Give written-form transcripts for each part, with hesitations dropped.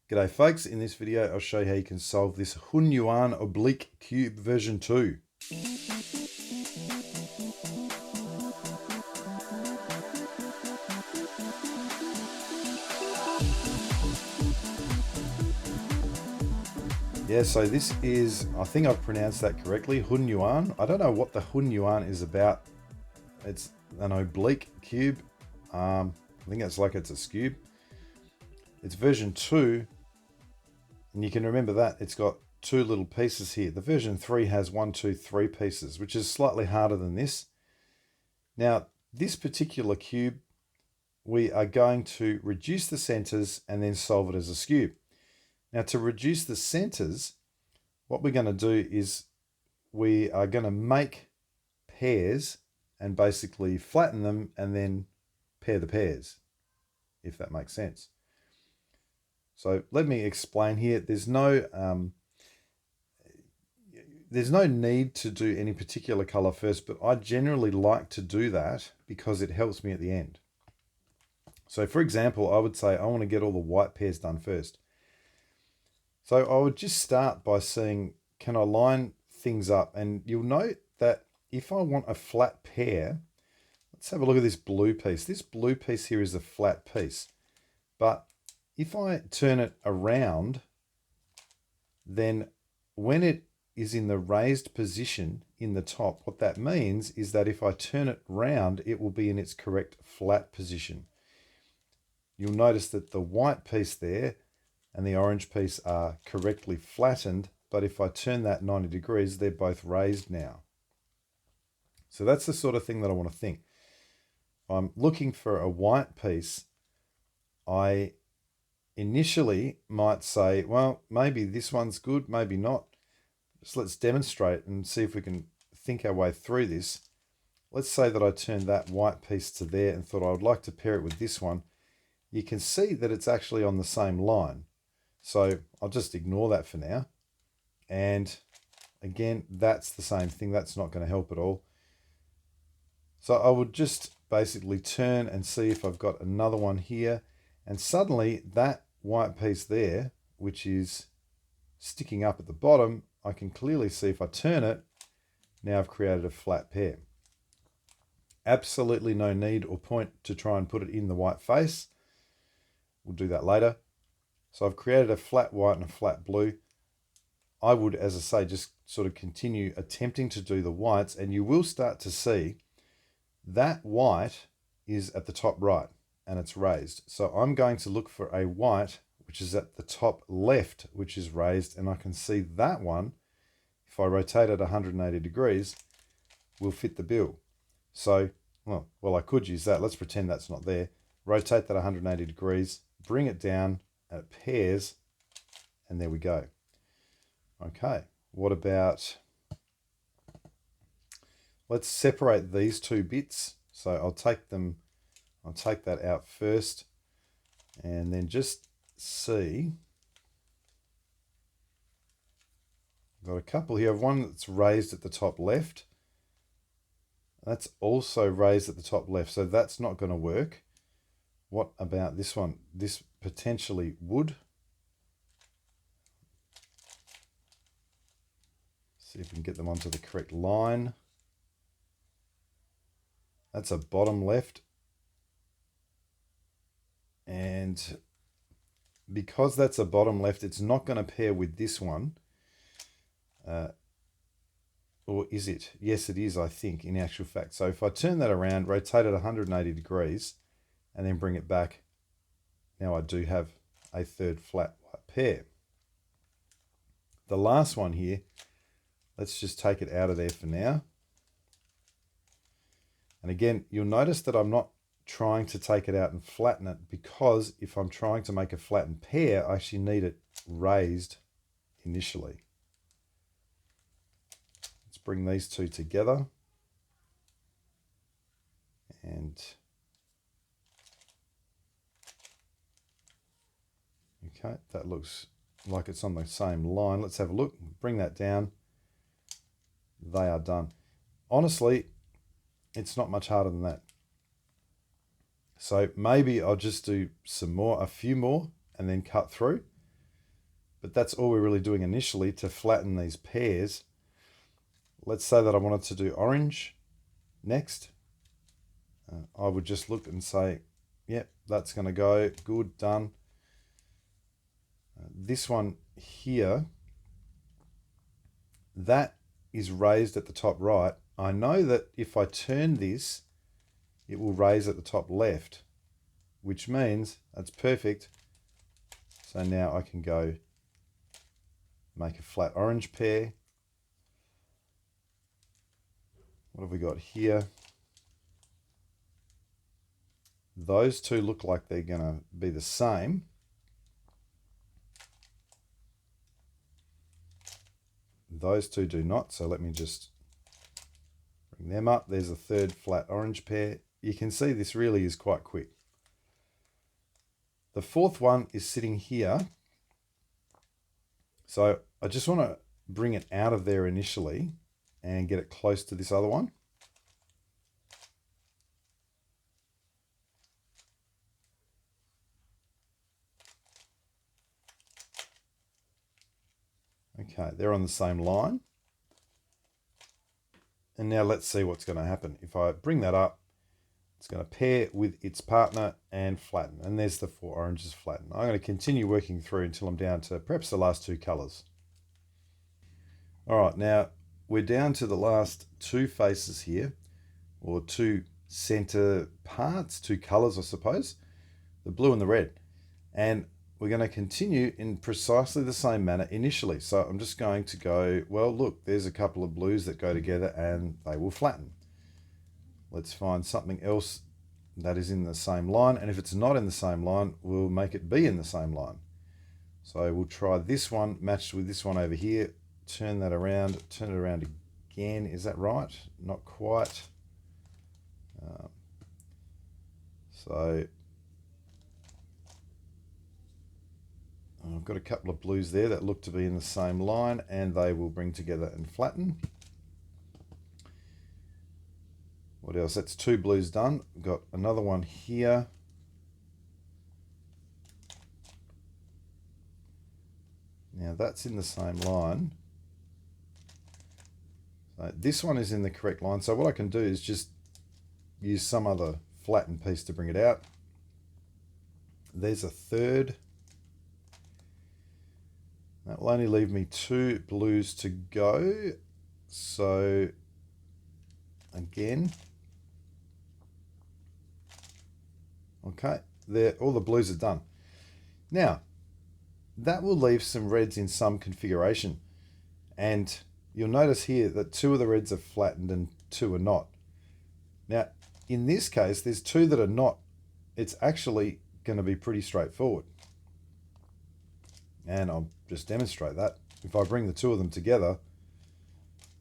G'day folks, in this video I'll show you how you can solve this HunYuan Oblique Cube version 2. Yeah, so this is, I think I've pronounced that correctly, HunYuan. I don't know what the HunYuan is about. It's an oblique cube. I think it's a skewb. It's version 2. And you can remember that it's got two little pieces here. The version 3 has 1, 2, 3 pieces, which is slightly harder than this. Now, this particular cube, we are going to reduce the centers and then solve it as a skewb. Now, to reduce the centers, what we're going to do is we are going to make pairs and basically flatten them and then pair the pairs, if that makes sense. So let me explain here. There's no need to do any particular color first, but I generally like to do that because it helps me at the end. So for example, I would say I want to get all the white pairs done first. So I would just start by seeing, can I line things up? And you'll note that if I want a flat pair, let's have a look at this blue piece. This blue piece here is a flat piece, but if I turn it around, then when it is in the raised position in the top, what that means is that if I turn it round, it will be in its correct flat position. You'll notice that the white piece there and the orange piece are correctly flattened, but if I turn that 90 degrees, they're both raised now. So that's the sort of thing that I want to think. I'm looking for a white piece. I initially might say, well, maybe this one's good, maybe not. So let's demonstrate and see if we can think our way through this. Let's say that I turned that white piece to there and thought I would like to pair it with this one. You can see that it's actually on the same line. So I'll just ignore that for now. And again, that's the same thing. That's not going to help at all. So I would just basically turn and see if I've got another one here. And suddenly that white piece there, which is sticking up at the bottom, I can clearly see if I turn it, now I've created a flat pair. Absolutely no need or point to try and put it in the white face. We'll do that later. So I've created a flat white and a flat blue. I would, as I say, just sort of continue attempting to do the whites, and you will start to see that white is at the top right and it's raised. So I'm going to look for a white which is at the top left, which is raised, and I can see that one, if I rotate it 180 degrees, will fit the bill. So, well, I could use that. Let's pretend that's not there. Rotate that 180 degrees, bring it down, and it pairs, and there we go. Okay, what about, let's separate these two bits. So I'll take that out first, and then just see. I've got a couple here. I have one that's raised at the top left. That's also raised at the top left, so that's not going to work. What about this one? This potentially would. See if we can get them onto the correct line. That's a bottom left. And because that's a bottom left, it's not going to pair with this one. Or is it? Yes, it is, I think, in actual fact. So if I turn that around, rotate it 180 degrees, and then bring it back, now I do have a third flat white pair. The last one here, let's just take it out of there for now. And again, you'll notice that I'm not trying to take it out and flatten it, because if I'm trying to make a flattened pair, I actually need it raised initially. Let's bring these two together. And okay, that looks like it's on the same line. Let's have a look. Bring that down. They are done. Honestly, it's not much harder than that. So maybe I'll just do some more, a few more, and then cut through. but that's all we're really doing initially to flatten these pairs. Let's say that I wanted to do orange next. I would just look and say, yep, that's going to go, good, done. This one here, that is raised at the top right. I know that if I turn this, it will raise at the top left, which means that's perfect. So now I can go make a flat orange pair. What have we got here? Those two look like they're going to be the same. Those two do not, so let me just bring them up. There's a third flat orange pair. You can see this really is quite quick. The fourth one is sitting here. So I just want to bring it out of there initially and get it close to this other one. Okay, they're on the same line. And now let's see what's going to happen. If I bring that up, it's going to pair with its partner and flatten. And there's the 4 oranges flatten. I'm going to continue working through until I'm down to perhaps the last 2 colors. All right, now we're down to the last 2 faces here, or 2 center parts, 2 colors, I suppose, the blue and the red. And we're going to continue in precisely the same manner initially. So I'm just going to go, well, look, there's a couple of blues that go together and they will flatten. Let's find something else that is in the same line. And if it's not in the same line, we'll make it be in the same line. So we'll try this one matched with this one over here. Turn that around, turn it around again. Is that right? Not quite. So I've got a couple of blues there that look to be in the same line, and they will bring together and flatten. What else? That's 2 blues done. We've got another one here. Now that's in the same line. So this one is in the correct line. So what I can do is just use some other flattened piece to bring it out. There's a third. That will only leave me 2 blues to go. So again, okay, there, all the blues are done. Now, that will leave some reds in some configuration. And you'll notice here that 2 of the reds are flattened and 2 are not. Now, in this case, there's 2 that are not. It's actually going to be pretty straightforward. And I'll just demonstrate that. If I bring the 2 of them together,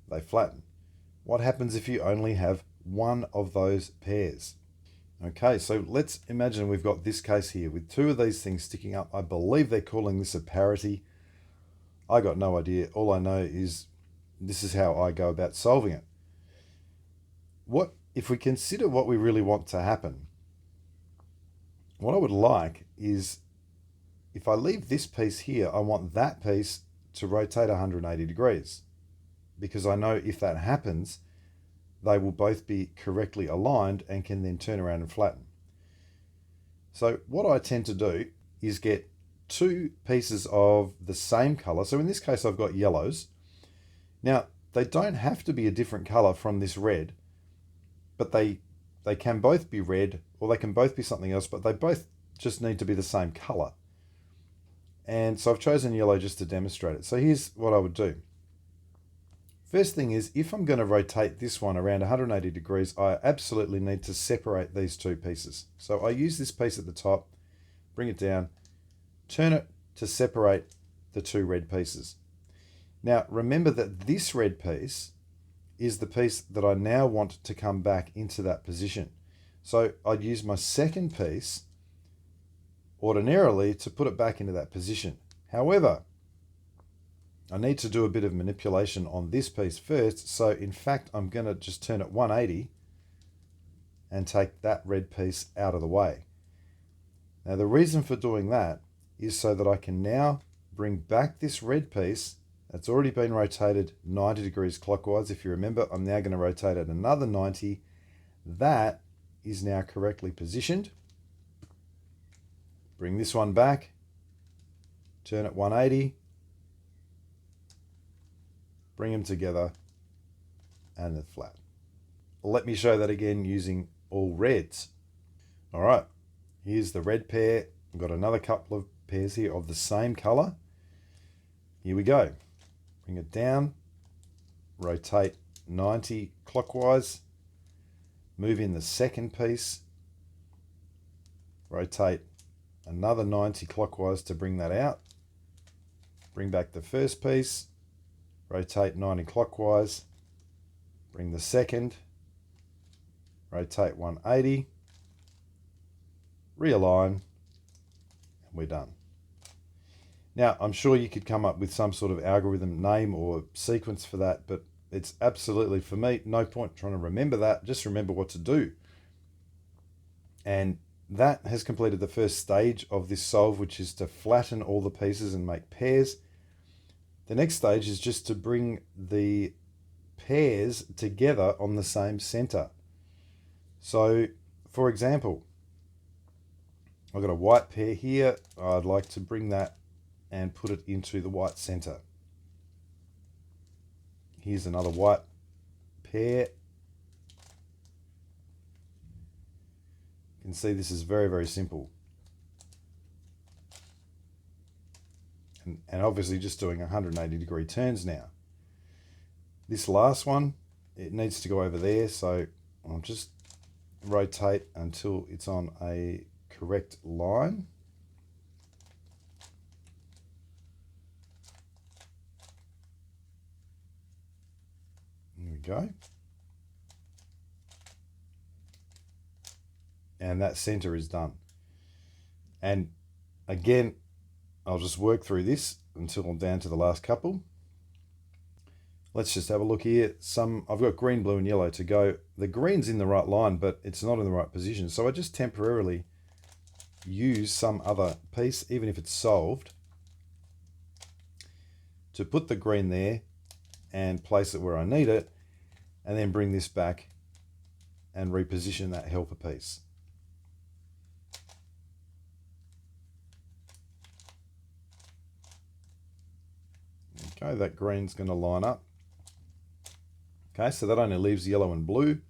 they flatten. What happens if you only have one of those pairs? Okay, so let's imagine we've got this case here with 2 of these things sticking up. I believe they're calling this a parity. I got no idea. All I know is this is how I go about solving it. What if we consider what we really want to happen? What I would like is, if I leave this piece here, I want that piece to rotate 180 degrees, because I know if that happens, they will both be correctly aligned and can then turn around and flatten. So what I tend to do is get 2 pieces of the same color. So in this case, I've got yellows. Now, they don't have to be a different color from this red, but they can both be red, or they can both be something else, but they both just need to be the same color. And so I've chosen yellow just to demonstrate it. So here's what I would do. First thing is, if I'm going to rotate this one around 180 degrees, I absolutely need to separate these 2 pieces. So I use this piece at the top, bring it down, turn it to separate the 2 red pieces. Now, remember that this red piece is the piece that I now want to come back into that position. So I'd use my second piece ordinarily to put it back into that position. However, I need to do a bit of manipulation on this piece first. So in fact, I'm going to just turn it 180 and take that red piece out of the way. Now, the reason for doing that is so that I can now bring back this red piece that's already been rotated 90 degrees clockwise. If you remember, I'm now going to rotate it another 90. That is now correctly positioned. Bring this one back, turn it 180, bring them together, and they're flat. Let me show that again using all reds. All right, here's the red pair. I've got another couple of pairs here of the same color. Here we go. Bring it down, rotate 90 clockwise, move in the second piece, rotate another 90 clockwise to bring that out, bring back the first piece, rotate 90 clockwise, bring the second, rotate 180, realign, and we're done. Now, I'm sure you could come up with some sort of algorithm name or sequence for that, but it's absolutely, for me, no point trying to remember that. Just remember what to do. And that has completed the first stage of this solve, which is to flatten all the pieces and make pairs. The next stage is just to bring the pairs together on the same center. So, for example, I've got a white pair here. I'd like to bring that and put it into the white center. Here's another white pair. You can see this is very, very simple. And obviously just doing 180 degree turns now. This last one, it needs to go over there, so I'll just rotate until it's on a correct line. There we go. And that center is done. And again, I'll just work through this until I'm down to the last couple. Let's just have a look here. I've got green, blue, and yellow to go. The green's in the right line, but it's not in the right position. So I just temporarily use some other piece, even if it's solved, to put the green there and place it where I need it, and then bring this back and reposition that helper piece. Okay, that green's going to line up. Okay, so that only leaves yellow and blue.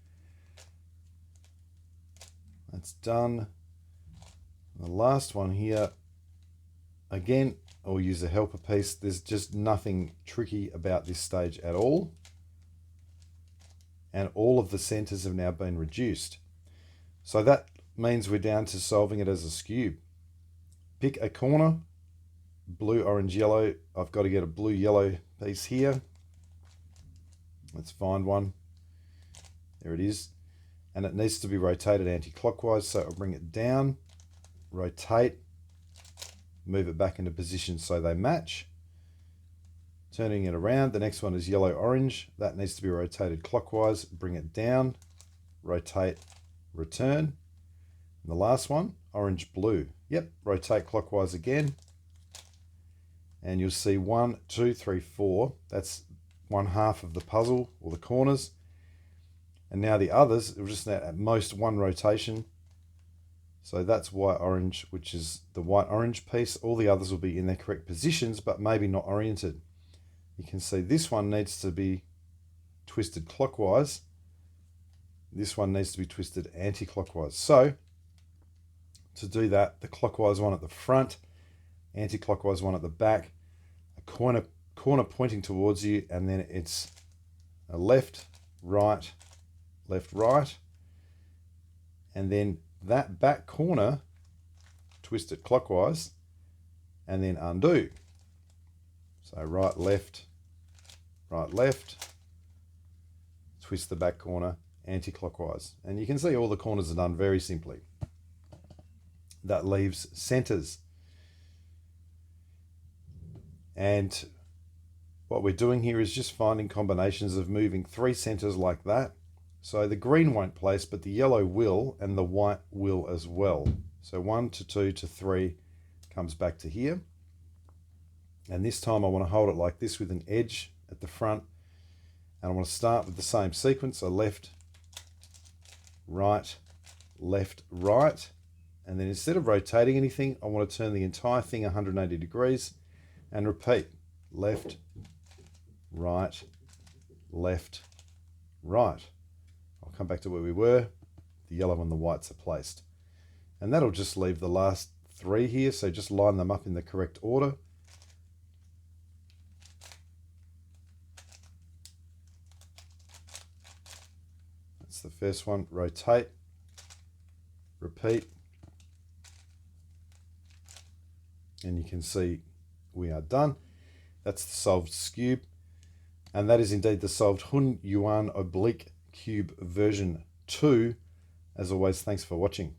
That's done. The last one here, again, I'll use a helper piece. There's just nothing tricky about this stage at all. And all of the centers have now been reduced. So that means we're down to solving it as a skewb. Pick a corner, blue, orange, yellow. I've got to get a blue, yellow piece here. Let's find one. There it is. And it needs to be rotated anti-clockwise, so I'll bring it down, rotate, move it back into position so they match. Turning it around, the next one is yellow, orange. That needs to be rotated clockwise. Bring it down, rotate, return. And the last one, orange, blue. Yep, rotate clockwise again. And you'll see 1, 2, 3, 4. That's one half of the puzzle, or the corners. And now the others, it was just at most one rotation. So that's white, orange, which is the white, orange piece. All the others will be in their correct positions, but maybe not oriented. You can see this one needs to be twisted clockwise. This one needs to be twisted anti-clockwise. So to do that, the clockwise one at the front, anti-clockwise one at the back, a corner pointing towards you, and then it's a left, right, and then that back corner, twist it clockwise, and then undo. So right, left, twist the back corner anti-clockwise. And you can see all the corners are done very simply. That leaves centers. And what we're doing here is just finding combinations of moving 3 centers like that. So the green won't place, but the yellow will, and the white will as well. So 1 to 2 to 3 comes back to here. And this time I want to hold it like this with an edge at the front. And I want to start with the same sequence, so left, right, left, right. And then instead of rotating anything, I want to turn the entire thing 180 degrees and repeat. Left, right, left, right. I'll come back to where we were. The yellow and the whites are placed. And that'll just leave the last three here, so just line them up in the correct order. That's the first one. Rotate, repeat, and you can see we are done. That's the solved skewb, and that is indeed the solved HunYuan Oblique Cube version 2. As always, thanks for watching.